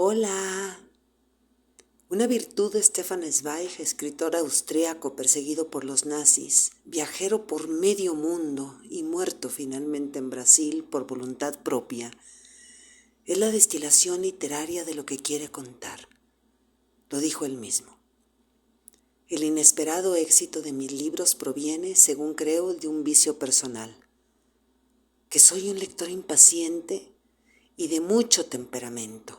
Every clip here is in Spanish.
Hola. Una virtud de Stefan Zweig, escritor austríaco perseguido por los nazis, viajero por medio mundo y muerto finalmente en Brasil por voluntad propia, es la destilación literaria de lo que quiere contar. Lo dijo él mismo. El inesperado éxito de mis libros proviene, según creo, de un vicio personal, que soy un lector impaciente y de mucho temperamento.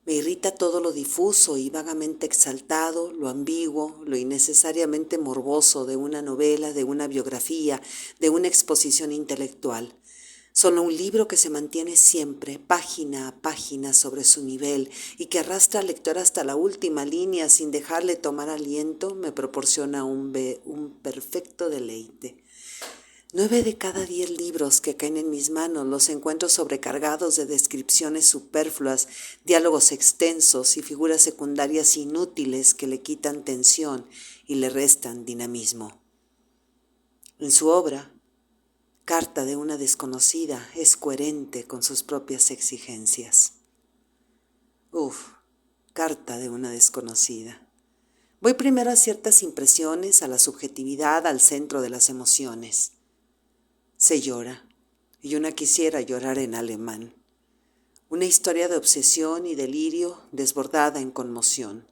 Me irrita todo lo difuso y vagamente exaltado, lo ambiguo, lo innecesariamente morboso de una novela, de una biografía, de una exposición intelectual. Solo un libro que se mantiene siempre, página a página, sobre su nivel y que arrastra al lector hasta la última línea sin dejarle tomar aliento, me proporciona un perfecto deleite. 9 de cada 10 libros que caen en mis manos los encuentro sobrecargados de descripciones superfluas, diálogos extensos y figuras secundarias inútiles que le quitan tensión y le restan dinamismo. En su obra, Carta de una desconocida es coherente con sus propias exigencias. Carta de una desconocida. Voy primero a ciertas impresiones, a la subjetividad, al centro de las emociones. Se llora, y una quisiera llorar en alemán. Una historia de obsesión y delirio desbordada en conmoción.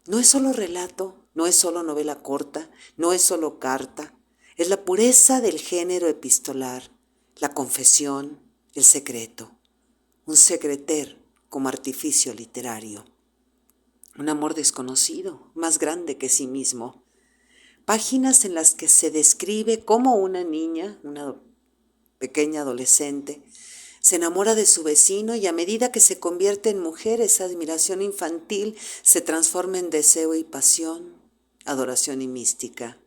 No es solo relato, no es solo novela corta, no es solo carta, es la pureza del género epistolar, la confesión, el secreto, un secreter como artificio literario. Un amor desconocido, más grande que sí mismo. Páginas en las que se describe cómo una niña, una pequeña adolescente, se enamora de su vecino y a medida que se convierte en mujer, esa admiración infantil se transforma en deseo y pasión, adoración y mística.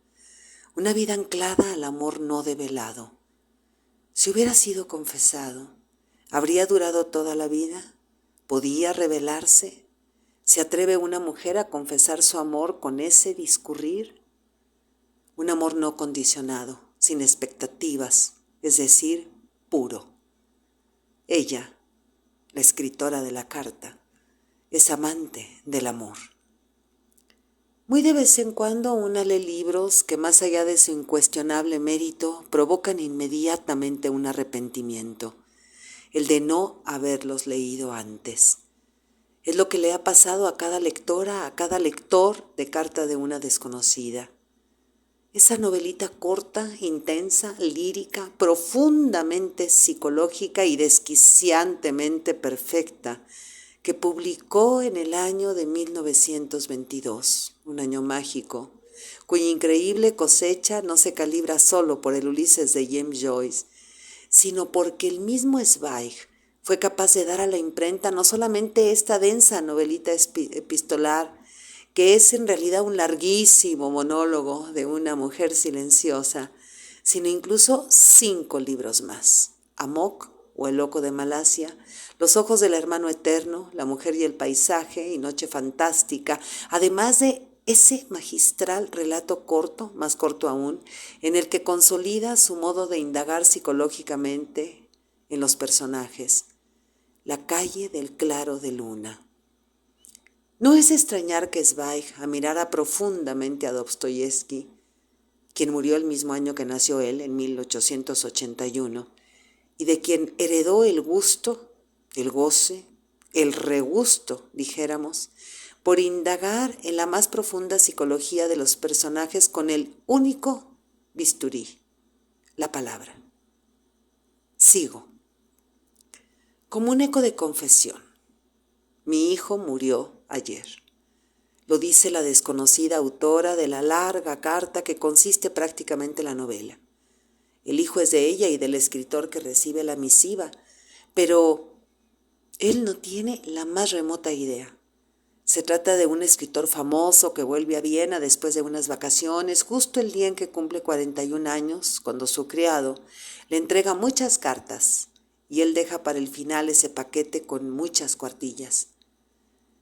Una vida anclada al amor no develado. Si hubiera sido confesado, ¿habría durado toda la vida? ¿Podía revelarse? ¿Se atreve una mujer a confesar su amor con ese discurrir? Un amor no condicionado, sin expectativas, es decir, puro. Ella, la escritora de la carta, es amante del amor. Muy de vez en cuando una lee libros que, más allá de su incuestionable mérito, provocan inmediatamente un arrepentimiento, el de no haberlos leído antes. Es lo que le ha pasado a cada lectora, a cada lector de Carta de una desconocida. Esa novelita corta, intensa, lírica, profundamente psicológica y desquiciantemente perfecta, que publicó en el año de 1922, un año mágico, cuya increíble cosecha no se calibra solo por el Ulises de James Joyce, sino porque el mismo Zweig fue capaz de dar a la imprenta no solamente esta densa novelita epistolar, que es en realidad un larguísimo monólogo de una mujer silenciosa, sino incluso 5 libros más: Amok o El loco de Malasia, Los ojos del hermano eterno, La mujer y el paisaje y Noche fantástica, además de ese magistral relato corto, más corto aún, en el que consolida su modo de indagar psicológicamente en los personajes, La calle del claro de luna. No es extrañar que Zweig admirara profundamente a Dostoyevsky, quien murió el mismo año que nació él, en 1881, y de quien heredó el gusto, el goce, el regusto, dijéramos, por indagar en la más profunda psicología de los personajes con el único bisturí, la palabra. Sigo. Como un eco de confesión. Mi hijo murió ayer. Lo dice la desconocida autora de la larga carta que consiste prácticamente en la novela. El hijo es de ella y del escritor que recibe la misiva, pero él no tiene la más remota idea. Se trata de un escritor famoso que vuelve a Viena después de unas vacaciones, justo el día en que cumple 41 años, cuando su criado le entrega muchas cartas y él deja para el final ese paquete con muchas cuartillas.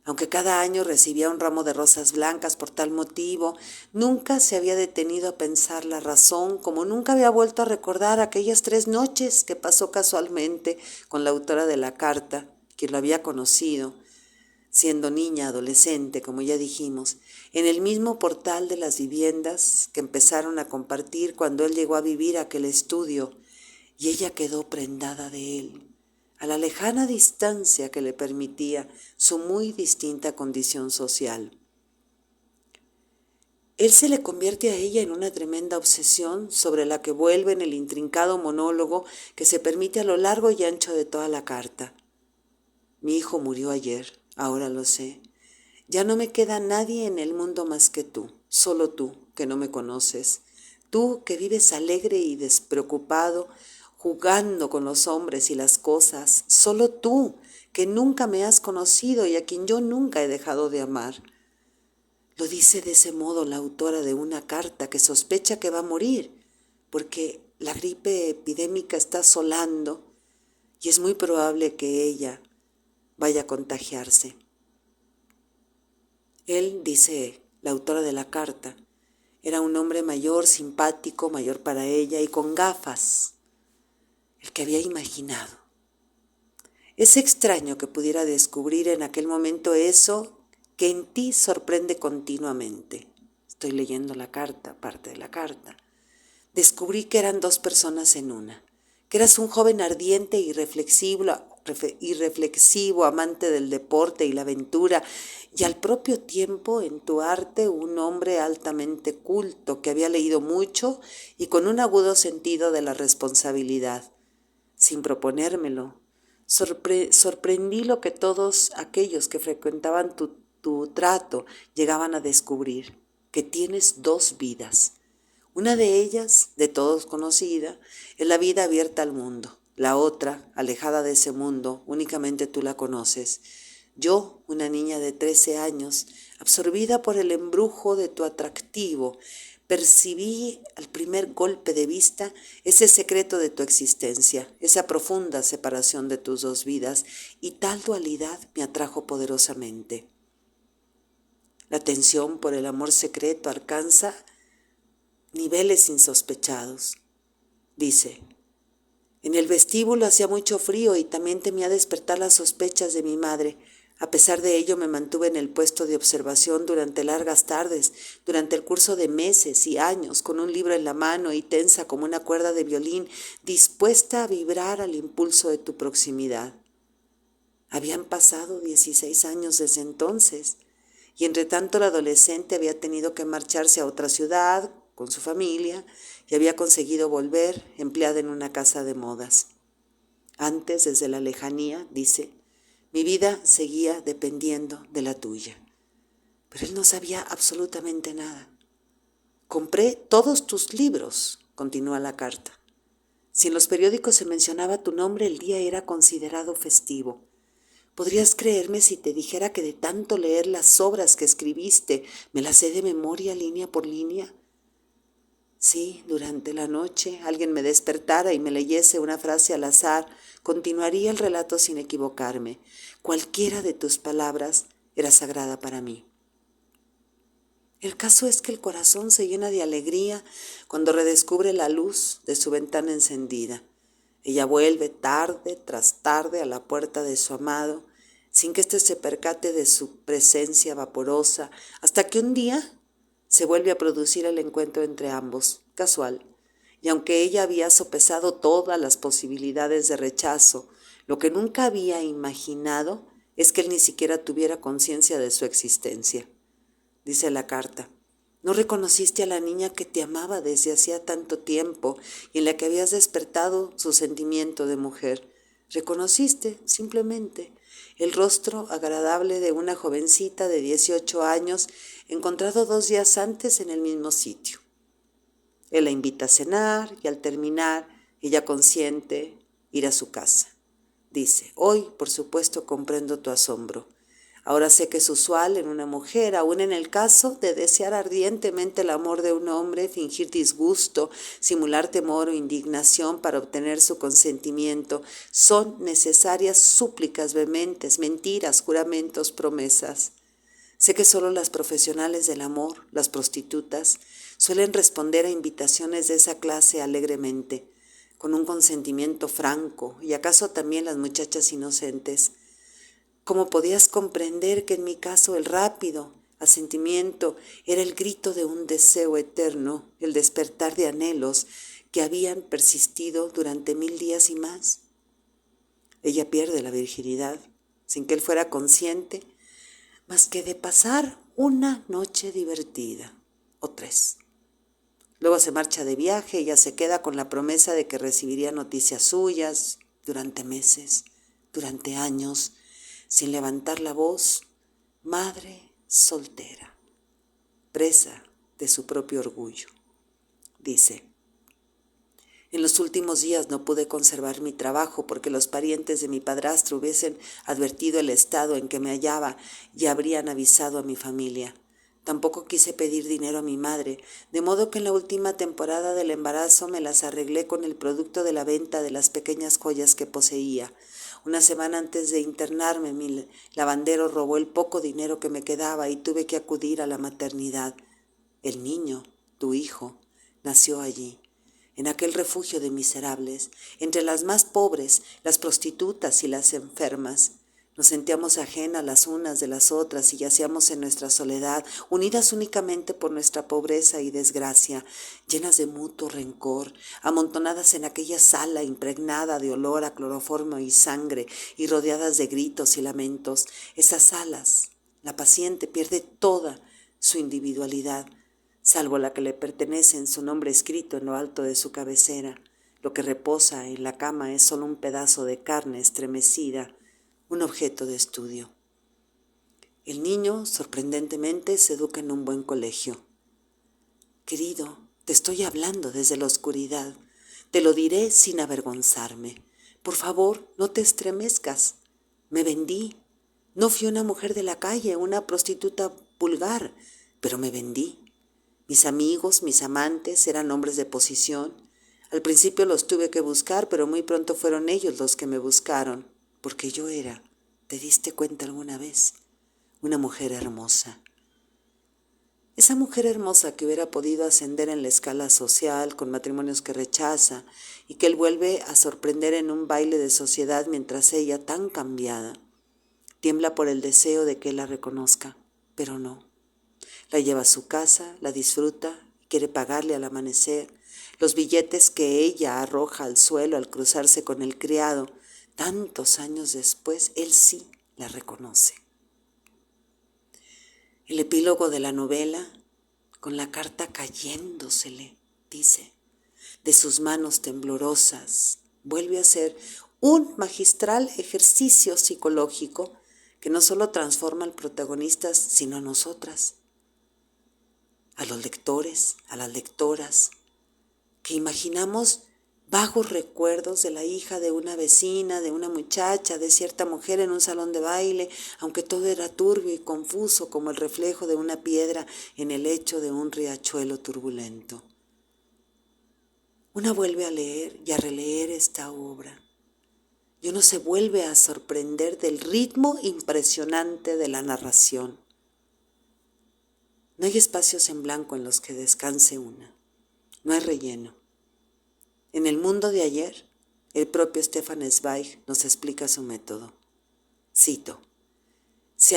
Aunque cada año recibía un ramo de rosas blancas por tal motivo, nunca se había detenido a pensar la razón, como nunca había vuelto a recordar aquellas 3 noches que pasó casualmente con la autora de la carta, quien lo había conocido, siendo niña, adolescente, como ya dijimos, en el mismo portal de las viviendas que empezaron a compartir cuando él llegó a vivir a aquel estudio y ella quedó prendada de él, a la lejana distancia que le permitía su muy distinta condición social. Él se le convierte a ella en una tremenda obsesión sobre la que vuelve en el intrincado monólogo que se permite a lo largo y ancho de toda la carta. Mi hijo murió ayer, ahora lo sé. Ya no me queda nadie en el mundo más que tú, solo tú, que no me conoces. Tú que vives alegre y despreocupado, jugando con los hombres y las cosas. Solo tú, que nunca me has conocido y a quien yo nunca he dejado de amar. Lo dice de ese modo la autora de una carta que sospecha que va a morir, porque la gripe epidémica está asolando y es muy probable que ella vaya a contagiarse. Él, dice la autora de la carta, era un hombre mayor, simpático, mayor para ella y con gafas, el que había imaginado. Es extraño que pudiera descubrir en aquel momento eso que en ti sorprende continuamente. Estoy leyendo la carta, parte de la carta. Descubrí que eran dos personas en una, que eras un joven ardiente y reflexivo, amante del deporte y la aventura, y al propio tiempo en tu arte un hombre altamente culto que había leído mucho y con un agudo sentido de la responsabilidad. Sin proponérmelo, sorprendí lo que todos aquellos que frecuentaban tu trato llegaban a descubrir, que tienes dos vidas. Una de ellas, de todos conocida, es la vida abierta al mundo. La otra, alejada de ese mundo, únicamente tú la conoces. Yo, una niña de 13 años, absorbida por el embrujo de tu atractivo, percibí al primer golpe de vista ese secreto de tu existencia, esa profunda separación de tus dos vidas, y tal dualidad me atrajo poderosamente. La tensión por el amor secreto alcanza niveles insospechados. Dice, en el vestíbulo hacía mucho frío y también temía despertar las sospechas de mi madre. A pesar de ello me mantuve en el puesto de observación durante largas tardes, durante el curso de meses y años, con un libro en la mano y tensa como una cuerda de violín, dispuesta a vibrar al impulso de tu proximidad. Habían pasado 16 años desde entonces, y entre tanto la adolescente había tenido que marcharse a otra ciudad con su familia y había conseguido volver empleada en una casa de modas. Antes, desde la lejanía, dice, mi vida seguía dependiendo de la tuya. Pero él no sabía absolutamente nada. Compré todos tus libros, continúa la carta. Si en los periódicos se mencionaba tu nombre, el día era considerado festivo. ¿Podrías creerme si te dijera que de tanto leer las obras que escribiste, me las sé de memoria línea por línea? Si durante la noche alguien me despertara y me leyese una frase al azar, continuaría el relato sin equivocarme. Cualquiera de tus palabras era sagrada para mí. El caso es que el corazón se llena de alegría cuando redescubre la luz de su ventana encendida. Ella vuelve tarde tras tarde a la puerta de su amado, sin que éste se percate de su presencia vaporosa, hasta que un día se vuelve a producir el encuentro entre ambos, casual. Y aunque ella había sopesado todas las posibilidades de rechazo, lo que nunca había imaginado es que él ni siquiera tuviera conciencia de su existencia. Dice la carta, ¿no reconociste a la niña que te amaba desde hacía tanto tiempo y en la que habías despertado su sentimiento de mujer? Reconociste, simplemente, el rostro agradable de una jovencita de 18 años encontrado 2 días antes en el mismo sitio. Él la invita a cenar y al terminar, ella consiente ir a su casa. Dice, hoy, por supuesto, comprendo tu asombro. Ahora sé que es usual en una mujer, aun en el caso de desear ardientemente el amor de un hombre, fingir disgusto, simular temor o indignación para obtener su consentimiento. Son necesarias súplicas vehementes, mentiras, juramentos, promesas. Sé que solo las profesionales del amor, las prostitutas, suelen responder a invitaciones de esa clase alegremente, con un consentimiento franco, y acaso también las muchachas inocentes. ¿Cómo podías comprender que en mi caso el rápido asentimiento era el grito de un deseo eterno, el despertar de anhelos que habían persistido durante 1000 días y más? Ella pierde la virginidad, sin que él fuera consciente, más que de pasar una noche divertida, o 3. Luego se marcha de viaje, ella se queda con la promesa de que recibiría noticias suyas durante meses, durante años, sin levantar la voz, madre soltera, presa de su propio orgullo. Dice: en los últimos días no pude conservar mi trabajo porque los parientes de mi padrastro hubiesen advertido el estado en que me hallaba y habrían avisado a mi familia. Tampoco quise pedir dinero a mi madre, de modo que en la última temporada del embarazo me las arreglé con el producto de la venta de las pequeñas joyas que poseía. Una semana antes de internarme, mi lavandero robó el poco dinero que me quedaba y tuve que acudir a la maternidad. El niño, tu hijo, nació allí, en aquel refugio de miserables, entre las más pobres, las prostitutas y las enfermas. Nos sentíamos ajenas las unas de las otras y yacíamos en nuestra soledad, unidas únicamente por nuestra pobreza y desgracia, llenas de mutuo rencor, amontonadas en aquella sala impregnada de olor a cloroformo y sangre y rodeadas de gritos y lamentos. Esas salas, la paciente pierde toda su individualidad, salvo la que le pertenece en su nombre escrito en lo alto de su cabecera. Lo que reposa en la cama es solo un pedazo de carne estremecida, un objeto de estudio. El niño, sorprendentemente, se educa en un buen colegio. Querido, te estoy hablando desde la oscuridad. Te lo diré sin avergonzarme. Por favor, no te estremezcas. Me vendí. No fui una mujer de la calle, una prostituta vulgar, pero me vendí. Mis amigos, mis amantes eran hombres de posición. Al principio los tuve que buscar, pero muy pronto fueron ellos los que me buscaron, porque yo era, ¿te diste cuenta alguna vez?, una mujer hermosa. Esa mujer hermosa que hubiera podido ascender en la escala social con matrimonios que rechaza y que él vuelve a sorprender en un baile de sociedad mientras ella, tan cambiada, tiembla por el deseo de que él la reconozca, pero no. La lleva a su casa, la disfruta, quiere pagarle al amanecer los billetes que ella arroja al suelo al cruzarse con el criado. Tantos años después, él sí la reconoce. El epílogo de la novela, con la carta cayéndosele, dice: de sus manos temblorosas, vuelve a ser un magistral ejercicio psicológico que no solo transforma al protagonista, sino a nosotras, a los lectores, a las lectoras, que imaginamos vagos recuerdos de la hija de una vecina, de una muchacha, de cierta mujer en un salón de baile, aunque todo era turbio y confuso como el reflejo de una piedra en el lecho de un riachuelo turbulento. Una vuelve a leer y a releer esta obra, y uno se vuelve a sorprender del ritmo impresionante de la narración. No hay espacios en blanco en los que descanse una, no hay relleno. En El mundo de ayer, el propio Stefan Zweig nos explica su método. Cito: si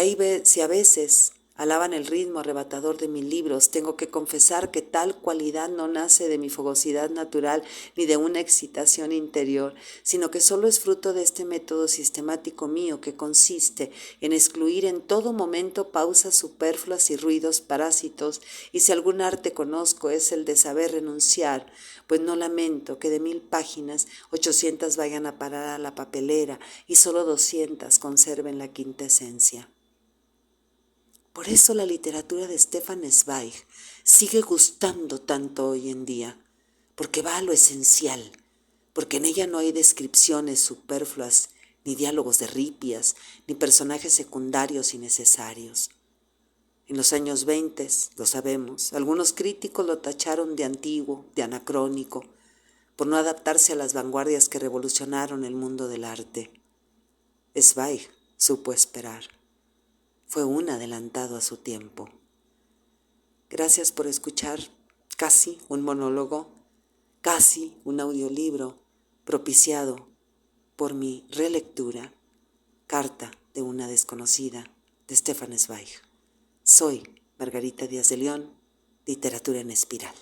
a veces alaban el ritmo arrebatador de mis libros, tengo que confesar que tal cualidad no nace de mi fogosidad natural ni de una excitación interior, sino que solo es fruto de este método sistemático mío que consiste en excluir en todo momento pausas superfluas y ruidos parásitos, y si algún arte conozco es el de saber renunciar, pues no lamento que de 1000 páginas 800 vayan a parar a la papelera y solo 200 conserven la quintesencia. Por eso la literatura de Stefan Zweig sigue gustando tanto hoy en día, porque va a lo esencial, porque en ella no hay descripciones superfluas, ni diálogos de ripias, ni personajes secundarios innecesarios. En los años 20, lo sabemos, algunos críticos lo tacharon de antiguo, de anacrónico, por no adaptarse a las vanguardias que revolucionaron el mundo del arte. Zweig supo esperar. Fue un adelantado a su tiempo. Gracias por escuchar casi un monólogo, casi un audiolibro propiciado por mi relectura, Carta de una desconocida de Stefan Zweig. Soy Margarita Díaz de León, Literatura en Espiral.